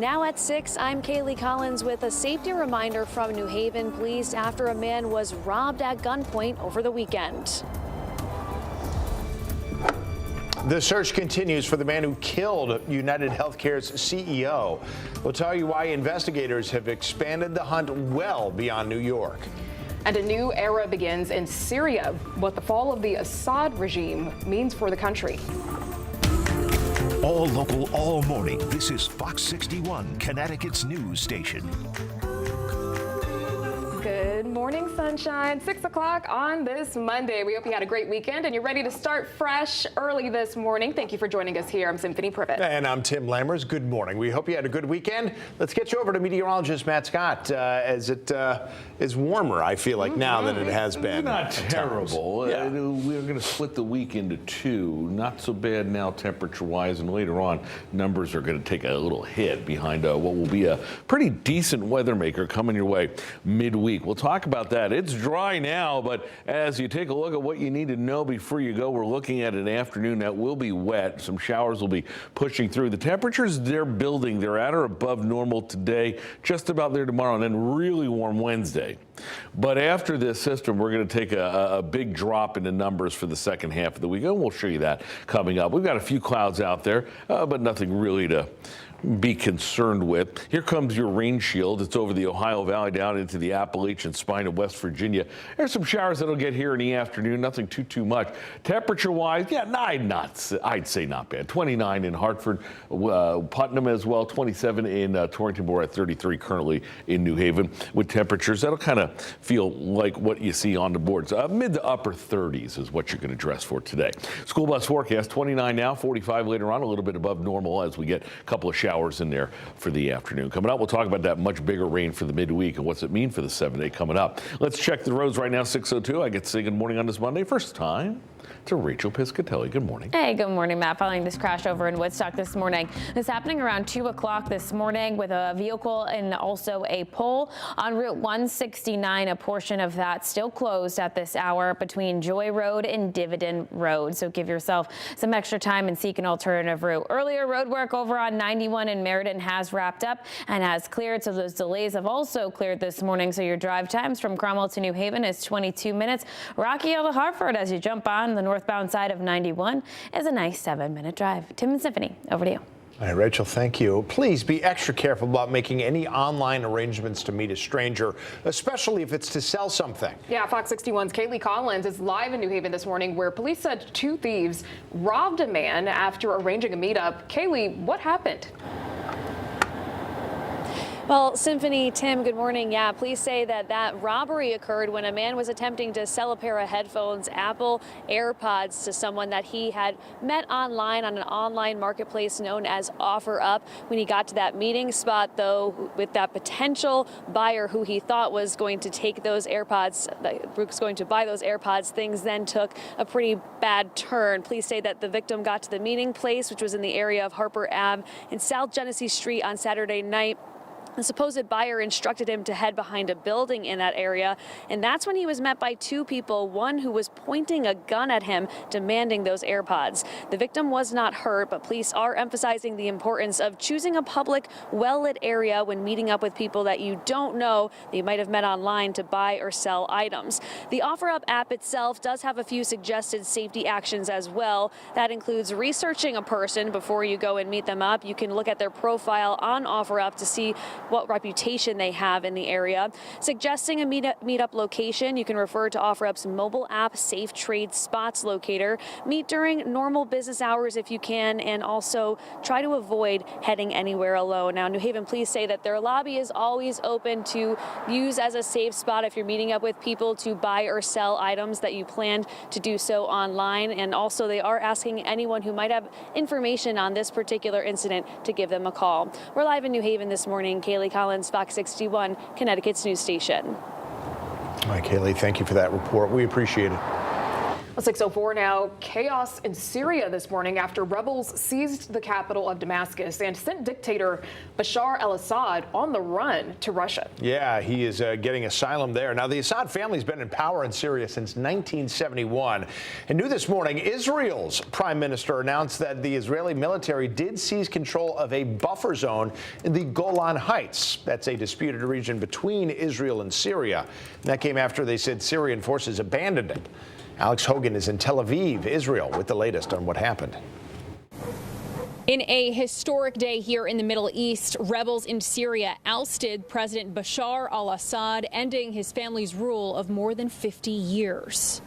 Now at 6, I'm Kaylee Collins with a safety reminder from New Haven police after a man was robbed at gunpoint over the weekend. The search continues for the man who killed United Healthcare's CEO. We'll tell you why investigators have expanded the hunt well beyond New York. And a new era begins in Syria, what the fall of the Assad regime means for the country. All local, all morning. This is Fox 61, Connecticut's news station. Good morning, sunshine. 6 o'clock on this Monday. We hope you had a great weekend and you're ready to start fresh early this morning. Thank you for joining us here. I'm Symphony Privet. And I'm Tim Lammers. Good morning. We hope you had a good weekend. Let's get you over to meteorologist Matt Scott as it is warmer, I feel like, now than it has been. Not terrible. Yeah. We're going to split the week into two. Not so bad now temperature-wise, and later on, numbers are going to take a little hit behind what will be a pretty decent weather maker coming your way midweek. We'll talk about that. It's dry now, but as you take a look at what you need to know before you go, we're looking at an afternoon that will be wet. Some showers will be pushing through. The temperatures, they're building. They're at or above normal today, just about there tomorrow, and then really warm Wednesday. But after this system, we're going to take a big drop in the numbers for the second half of the week, and we'll show you that coming up. We've got a few clouds out there, but nothing really to be concerned with. Here comes your rain shield. It's over the Ohio Valley down into the Appalachian spine of West Virginia. There's some showers that'll get here in the afternoon. Nothing too much. Temperature-wise, yeah, I'd say not bad. 29 in Hartford, Putnam as well. 27 in Torrington. We're at 33 currently in New Haven with temperatures that'll kind of feel like what you see on the boards. Mid to upper 30s is what you're going to dress for today. School bus forecast 29 now, 45 later on, a little bit above normal as we get a couple of showers in there for the afternoon. Coming up, we'll talk about that much bigger rain for the midweek and what's it mean for the 7-day coming up. Let's check the roads right now. 6:02. I get to say good morning on this Monday. First time to Rachel Piscatelli. Good morning. Hey, good morning, Matt. Following this crash over in Woodstock this morning. It's happening around 2 o'clock this morning with a vehicle and also a pole on Route 169. A portion of that still closed at this hour between Joy Road and Dividend Road. So give yourself some extra time and seek an alternative route. Earlier road work over on 91 in Meriden has wrapped up and has cleared. So those delays have also cleared this morning. So your drive times from Cromwell to New Haven is 22 minutes. Rocky Hill to Hartford as you jump on the northbound side of 91 is a nice 7-minute drive. Tim and Symphony, over to you. All right, Rachel, thank you. Please be extra careful about making any online arrangements to meet a stranger, especially if it's to sell something. Yeah, Fox 61's Kaylee Collins is live in New Haven this morning where police said 2 thieves robbed a man after arranging a meetup. Kaylee, what happened? Well, Symphony, Tim, good morning. Yeah, police say that robbery occurred when a man was attempting to sell a pair of headphones, Apple AirPods, to someone that he had met online on an online marketplace known as OfferUp. When he got to that meeting spot, though, with that potential buyer who he thought was going to take those AirPods, was going to buy those AirPods, things then took a pretty bad turn. Police say that the victim got to the meeting place, which was in the area of Harper Ave and South Genesee Street on Saturday night. The supposed buyer instructed him to head behind a building in that area, and that's when he was met by 2 people, one who was pointing a gun at him, demanding those AirPods. The victim was not hurt, but police are emphasizing the importance of choosing a public, well-lit area when meeting up with people that you don't know that you might have met online to buy or sell items. The OfferUp app itself does have a few suggested safety actions as well. That includes researching a person before you go and meet them up. You can look at their profile on OfferUp to see what reputation they have in the area. Suggesting a meetup location, you can refer to OfferUp's mobile app Safe Trade Spots locator. Meet during normal business hours if you can, and also try to avoid heading anywhere alone. Now, New Haven police say that their lobby is always open to use as a safe spot if you're meeting up with people to buy or sell items that you planned to do so online. And also they are asking anyone who might have information on this particular incident to give them a call. We're live in New Haven this morning. Kaylee Collins, Fox 61, Connecticut's news station. All right, Kaylee, thank you for that report. We appreciate it. Well, 6:04 now. Chaos in Syria this morning after rebels seized the capital of Damascus and sent dictator Bashar al-Assad on the run to Russia. Yeah, he is getting asylum there. Now, the Assad family's been in power in Syria since 1971. And new this morning, Israel's prime minister announced that the Israeli military did seize control of a buffer zone in the Golan Heights. That's a disputed region between Israel and Syria. And that came after they said Syrian forces abandoned it. Alex Hogan is in Tel Aviv, Israel, with the latest on what happened. In a historic day here in the Middle East, rebels in Syria ousted President Bashar al-Assad, ending his family's rule of more than 50 years.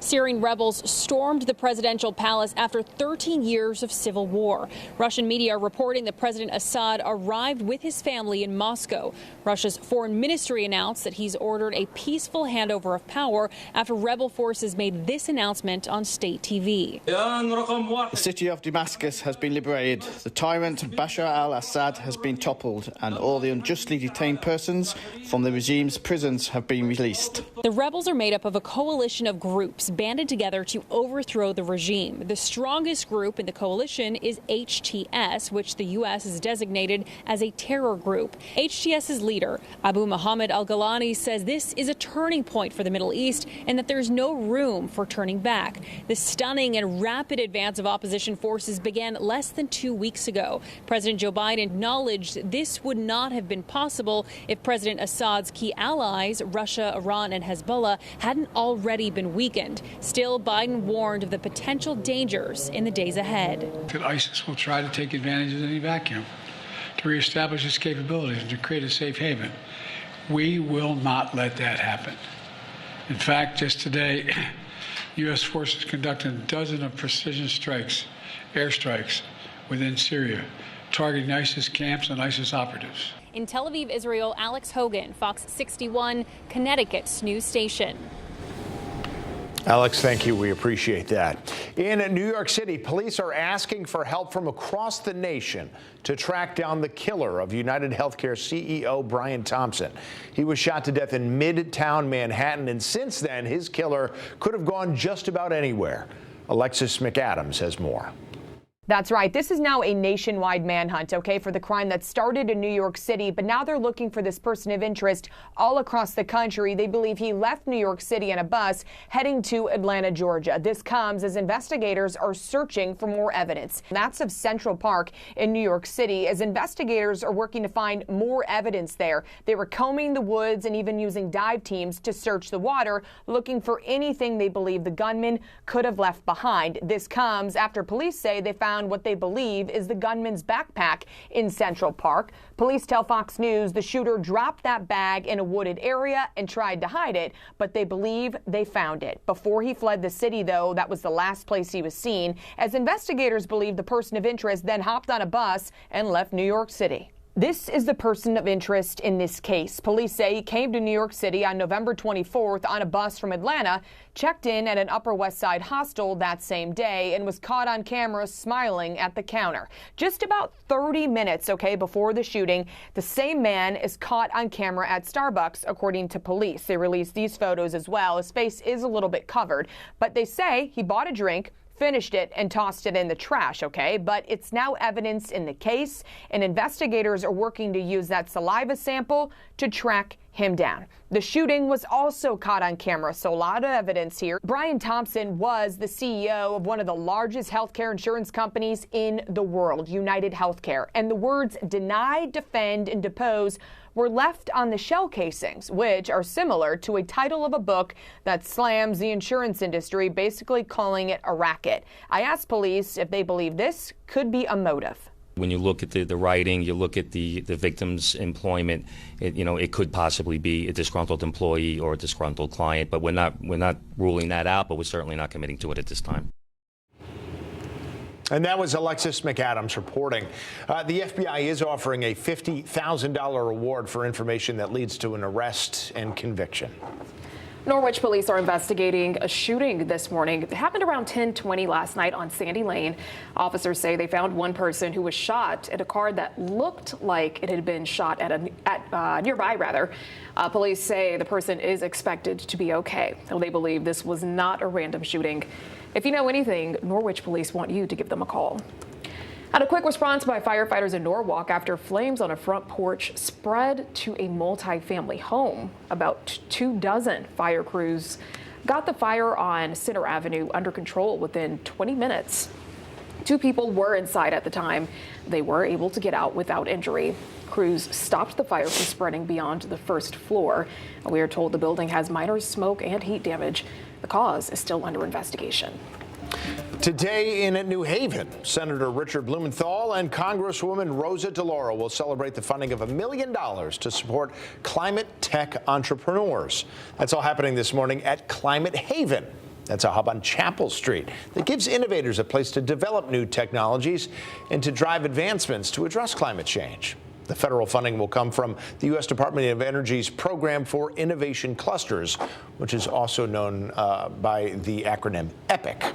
Syrian rebels stormed the presidential palace after 13 years of civil war. Russian media are reporting that President Assad arrived with his family in Moscow. Russia's foreign ministry announced that he's ordered a peaceful handover of power after rebel forces made this announcement on state TV. The city of Damascus has been liberated. The tyrant Bashar al-Assad has been toppled, and all the unjustly detained persons from the regime's prisons have been released. The rebels are made up of a coalition of groups banded together to overthrow the regime. The strongest group in the coalition is HTS, which the U.S. has designated as a terror group. HTS's leader, Abu Muhammad al-Golani, says this is a turning point for the Middle East and that there's no room for turning back. The stunning and rapid advance of opposition forces began less than 2 weeks ago. President Joe Biden acknowledged this would not have been possible if President Assad's key allies, Russia, Iran, and Hezbollah, hadn't already been weakened. Still, Biden warned of the potential dangers in the days ahead. That ISIS will try to take advantage of any vacuum to reestablish its capabilities and to create a safe haven. We will not let that happen. In fact, just today, U.S. forces conducted a dozen of precision strikes, airstrikes, within Syria, targeting ISIS camps and ISIS operatives. In Tel Aviv, Israel, Alex Hogan, Fox 61, Connecticut's news station. Alex, thank you. We appreciate that. In New York City, police are asking for help from across the nation to track down the killer of United Healthcare CEO Brian Thompson. He was shot to death in Midtown Manhattan, and since then, his killer could have gone just about anywhere. Alexis McAdams has more. That's right. This is now a nationwide manhunt, okay, for the crime that started in New York City, but now they're looking for this person of interest all across the country. They believe he left New York City in a bus heading to Atlanta, Georgia. This comes as investigators are searching for more evidence. That's of Central Park in New York City, as investigators are working to find more evidence there. They were combing the woods and even using dive teams to search the water, looking for anything they believe the gunman could have left behind. This comes after police say they found what they believe is the gunman's backpack in Central Park. Police tell Fox News the shooter dropped that bag in a wooded area and tried to hide it, but they believe they found it. Before he fled the city, though, that was the last place he was seen, as investigators believe the person of interest then hopped on a bus and left New York City. This is the person of interest in this case. Police say he came to New York City on November 24th on a bus from Atlanta, checked in at an Upper West Side hostel that same day, and was caught on camera smiling at the counter. Just about 30 minutes, before the shooting, the same man is caught on camera at Starbucks, according to police. They released these photos as well. His face is a little bit covered, but they say he bought a drink, finished it, and tossed it in the trash, but it's now evidence in the case, and investigators are working to use that saliva sample to track him down. The shooting was also caught on camera, so a lot of evidence here. Brian Thompson was the CEO of one of the largest healthcare insurance companies in the world, United Healthcare, and the words deny, defend, and depose were left on the shell casings, which are similar to a title of a book that slams the insurance industry, basically calling it a racket. I asked police if they believe this could be a motive. When you look at the writing, you look at the victim's employment, it could possibly be a disgruntled employee or a disgruntled client, but we're not ruling that out, but we're certainly not committing to it at this time. And that was Alexis McAdams reporting. The FBI is offering a $50,000 reward for information that leads to an arrest and conviction. Norwich police are investigating a shooting this morning. It happened around 10:20 last night on Sandy Lane. Officers say they found one person who was shot at a car that looked like it had been shot at nearby. Police say the person is expected to be okay. They believe this was not a random shooting. If you know anything, Norwich police want you to give them a call. Had a quick response by firefighters in Norwalk after flames on a front porch spread to a multi-family home. About 24 fire crews got the fire on Center Avenue under control within 20 minutes. 2 people were inside at the time. They were able to get out without injury. Crews stopped the fire from spreading beyond the first floor. We are told the building has minor smoke and heat damage. The cause is still under investigation. Today in New Haven, Senator Richard Blumenthal and Congresswoman Rosa DeLauro will celebrate the funding of $1 million to support climate tech entrepreneurs. That's all happening this morning at Climate Haven. That's a hub on Chapel Street that gives innovators a place to develop new technologies and to drive advancements to address climate change. The federal funding will come from the U.S. Department of Energy's Program for Innovation Clusters, which is also known by the acronym EPIC.